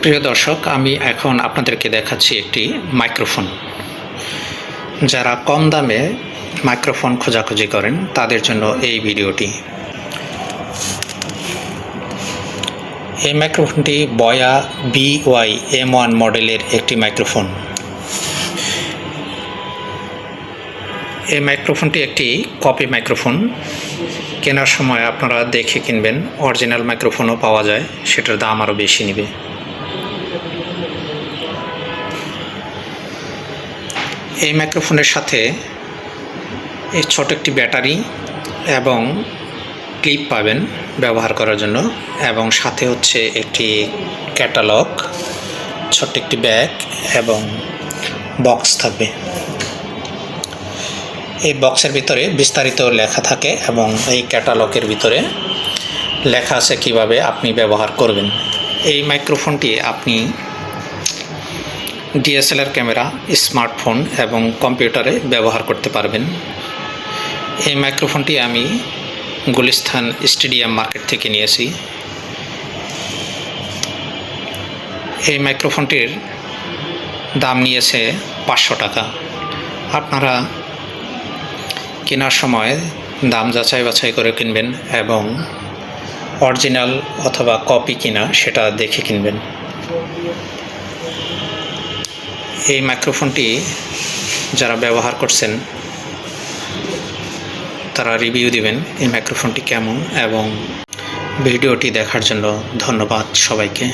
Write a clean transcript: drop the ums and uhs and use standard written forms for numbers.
প্রিয় দর্শক, আমি এখন আপনাদেরকে দেখাচ্ছি একটি মাইক্রোফোন। যারা কম দামে মাইক্রোফোন খোঁজাখুঁজি করেন তাদের জন্য এই ভিডিওটি। এই মাইক্রোফোনটি বয়া BY-M1 মডেলের একটি মাইক্রোফোন। এই মাইক্রোফোনটি একটি কপি মাইক্রোফোন। কেনার সময় আপনারা দেখে কিনবেন। অরিজিনাল মাইক্রোফোনও পাওয়া যায়, সেটার দাম আরও বেশি নেবে। এই মাইক্রোফোনের সাথে এই ছোট একটি ব্যাটারি এবং ক্লিপ পাবেন ব্যবহার করার জন্য, এবং সাথে হচ্ছে একটি ক্যাটালগ, ছোট্ট একটি ব্যাগ এবং বক্স থাকবে। এই বক্সের ভিতরে বিস্তারিত লেখা থাকে এবং এই ক্যাটালগের ভিতরে লেখা আছে কিভাবে আপনি ব্যবহার করবেন। এই মাইক্রোফোনটি আপনি DSLR ক্যামেরা, স্মার্টফোন এবং কম্পিউটারে ব্যবহার করতে পারবেন। এই মাইক্রোফোনটি আমি গুলিস্তান স্টেডিয়াম মার্কেট থেকে নিয়েছি। এই মাইক্রোফোনটির দাম নিয়েছে 500 টাকা। আপনারা কেনার সময় দাম যাচাই বাছাই করে কিনবেন এবং অরিজিনাল অথবা কপি কিনা সেটা দেখে কিনবেন। এই মাইক্রোফোনটি যারা ব্যবহার করছেন তারা রিভিউ দিবেন এই মাইক্রোফোনটি কেমন, এবং ভিডিওটি দেখার জন্য ধন্যবাদ সবাইকে।